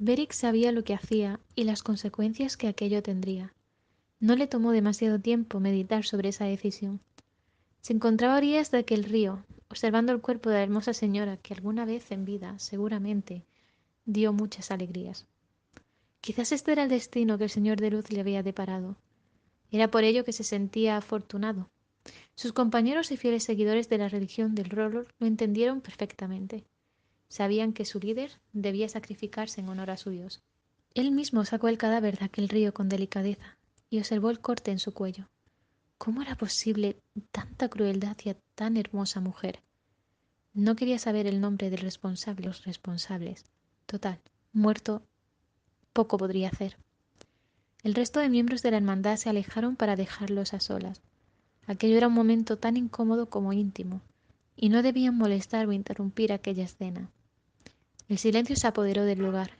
Beric sabía lo que hacía y las consecuencias que aquello tendría. No le tomó demasiado tiempo meditar sobre esa decisión. Se encontraba a orillas de aquel río, observando el cuerpo de la hermosa señora que alguna vez en vida, seguramente, dio muchas alegrías. Quizás este era el destino que el Señor de Luz le había deparado. Era por ello que se sentía afortunado. Sus compañeros y fieles seguidores de la religión del Rolo lo entendieron perfectamente. Sabían que su líder debía sacrificarse en honor a su Dios. Él mismo sacó el cadáver de aquel río con delicadeza y observó el corte en su cuello. ¿Cómo era posible tanta crueldad hacia tan hermosa mujer? No quería saber el nombre del responsable, los responsables. Total, muerto, poco podría hacer. El resto de miembros de la hermandad se alejaron para dejarlos a solas. Aquello era un momento tan incómodo como íntimo, y no debían molestar o interrumpir aquella escena. El silencio se apoderó del lugar,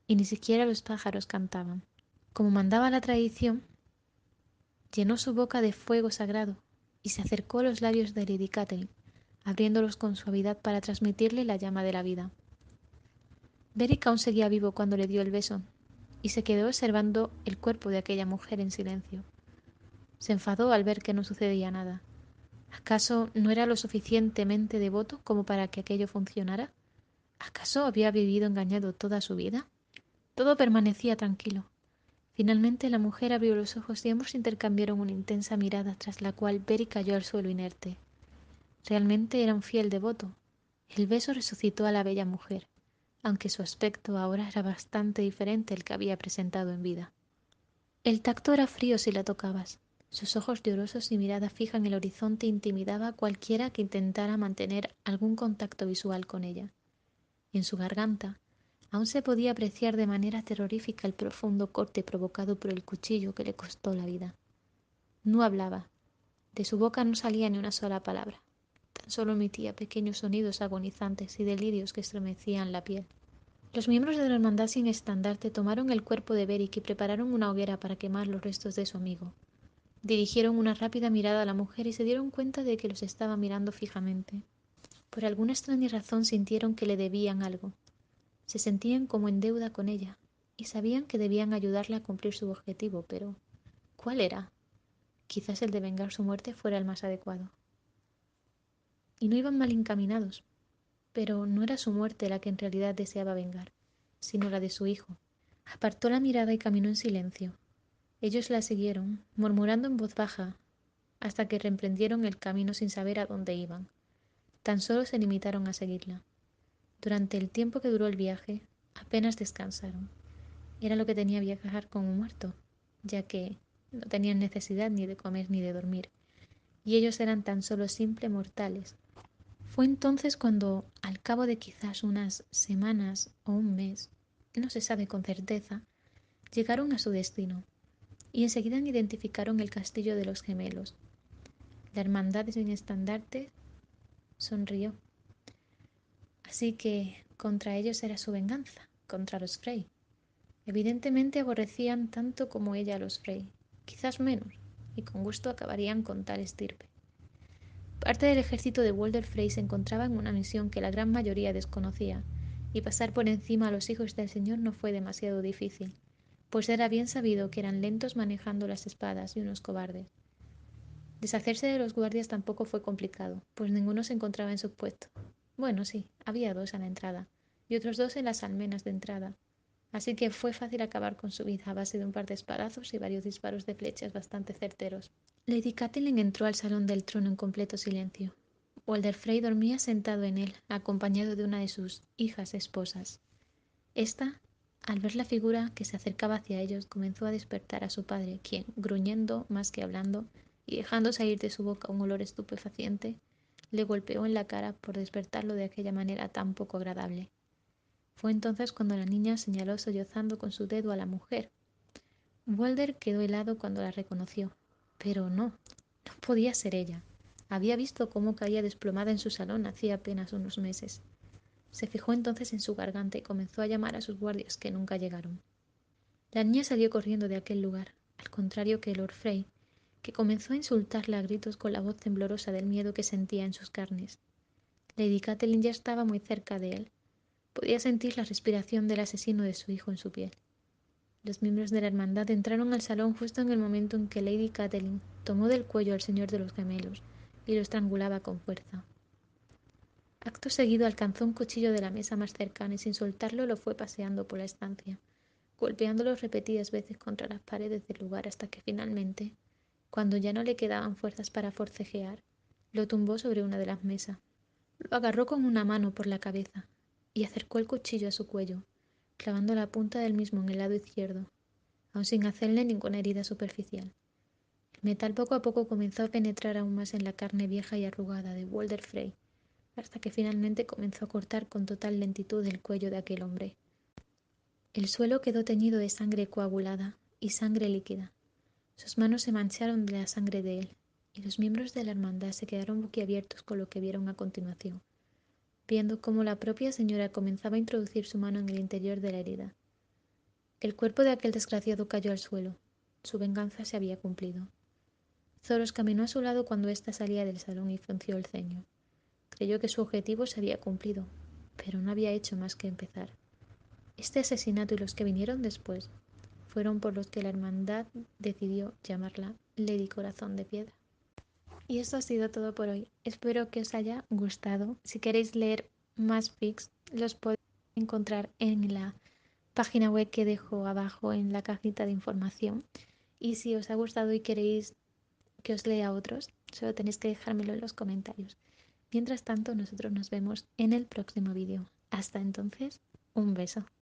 y ni siquiera los pájaros cantaban. Como mandaba la tradición, llenó su boca de fuego sagrado y se acercó a los labios de Lady Catelyn, abriéndolos con suavidad para transmitirle la llama de la vida. Beric aún seguía vivo cuando le dio el beso, y se quedó observando el cuerpo de aquella mujer en silencio. Se enfadó al ver que no sucedía nada. ¿Acaso no era lo suficientemente devoto como para que aquello funcionara? ¿Acaso había vivido engañado toda su vida? Todo permanecía tranquilo. Finalmente la mujer abrió los ojos y ambos intercambiaron una intensa mirada tras la cual Beric cayó al suelo inerte. Realmente era un fiel devoto. El beso resucitó a la bella mujer, aunque su aspecto ahora era bastante diferente al que había presentado en vida. El tacto era frío si la tocabas. Sus ojos llorosos y mirada fija en el horizonte intimidaba a cualquiera que intentara mantener algún contacto visual con ella. En su garganta aún se podía apreciar de manera terrorífica el profundo corte provocado por el cuchillo que le costó la vida. No hablaba. De su boca no salía ni una sola palabra. Tan solo emitía pequeños sonidos agonizantes y delirios que estremecían la piel. Los miembros de la hermandad sin estandarte tomaron el cuerpo de Beric y prepararon una hoguera para quemar los restos de su amigo. Dirigieron una rápida mirada a la mujer y se dieron cuenta de que los estaba mirando fijamente. Por alguna extraña razón sintieron que le debían algo. Se sentían como en deuda con ella y sabían que debían ayudarla a cumplir su objetivo, pero ¿cuál era? Quizás el de vengar su muerte fuera el más adecuado. Y no iban mal encaminados, pero no era su muerte la que en realidad deseaba vengar, sino la de su hijo. Apartó la mirada y caminó en silencio. Ellos la siguieron, murmurando en voz baja, hasta que reemprendieron el camino sin saber a dónde iban. Tan solo se limitaron a seguirla. Durante el tiempo que duró el viaje, apenas descansaron. Era lo que tenía viajar con un muerto, ya que no tenían necesidad ni de comer ni de dormir, y ellos eran tan solo simples mortales. Fue entonces cuando, al cabo de quizás unas semanas o un mes, no se sabe con certeza, llegaron a su destino, y enseguida identificaron el castillo de los gemelos. La hermandad sin estandarte sonrió. Así que contra ellos era su venganza, contra los Frey. Evidentemente aborrecían tanto como ella a los Frey, quizás menos, y con gusto acabarían con tal estirpe. Parte del ejército de Walder Frey se encontraba en una misión que la gran mayoría desconocía, y pasar por encima a los hijos del Señor no fue demasiado difícil, pues era bien sabido que eran lentos manejando las espadas y unos cobardes. Deshacerse de los guardias tampoco fue complicado, pues ninguno se encontraba en su puesto. Bueno, sí, había dos a la entrada, y otros dos en las almenas de entrada, así que fue fácil acabar con su vida a base de un par de espadazos y varios disparos de flechas bastante certeros. Lady Catelyn entró al salón del trono en completo silencio. Walder Frey dormía sentado en él, acompañado de una de sus hijas esposas. Esta, al ver la figura que se acercaba hacia ellos, comenzó a despertar a su padre, quien, gruñendo más que hablando, y dejando salir de su boca un olor estupefaciente, le golpeó en la cara por despertarlo de aquella manera tan poco agradable. Fue entonces cuando la niña señaló sollozando con su dedo a la mujer. Walder quedó helado cuando la reconoció. Pero no podía ser ella. Había visto cómo caía desplomada en su salón hacía apenas unos meses. Se fijó entonces en su garganta y comenzó a llamar a sus guardias, que nunca llegaron. La niña salió corriendo de aquel lugar, al contrario que Lord Frey, que comenzó a insultarla a gritos con la voz temblorosa del miedo que sentía en sus carnes. Lady Catelyn ya estaba muy cerca de él. Podía sentir la respiración del asesino de su hijo en su piel. Los miembros de la hermandad entraron al salón justo en el momento en que Lady Catelyn tomó del cuello al señor de los gemelos y lo estrangulaba con fuerza. Acto seguido alcanzó un cuchillo de la mesa más cercana y sin soltarlo lo fue paseando por la estancia, golpeándolo repetidas veces contra las paredes del lugar hasta que finalmente, cuando ya no le quedaban fuerzas para forcejear, lo tumbó sobre una de las mesas. Lo agarró con una mano por la cabeza y acercó el cuchillo a su cuello, clavando la punta del mismo en el lado izquierdo, aun sin hacerle ninguna herida superficial. El metal poco a poco comenzó a penetrar aún más en la carne vieja y arrugada de Walder Frey, hasta que finalmente comenzó a cortar con total lentitud el cuello de aquel hombre. El suelo quedó teñido de sangre coagulada y sangre líquida. Sus manos se mancharon de la sangre de él, y los miembros de la hermandad se quedaron boquiabiertos con lo que vieron a continuación, viendo cómo la propia señora comenzaba a introducir su mano en el interior de la herida. El cuerpo de aquel desgraciado cayó al suelo. Su venganza se había cumplido. Zoros caminó a su lado cuando ésta salía del salón y frunció el ceño. Creyó que su objetivo se había cumplido, pero no había hecho más que empezar. Este asesinato y los que vinieron después fueron por los que la hermandad decidió llamarla Lady Corazón de Piedra. Y esto ha sido todo por hoy. Espero que os haya gustado. Si queréis leer más fics, los podéis encontrar en la página web que dejo abajo en la cajita de información. Y si os ha gustado y queréis que os lea otros, solo tenéis que dejármelo en los comentarios. Mientras tanto, nosotros nos vemos en el próximo vídeo. Hasta entonces, un beso.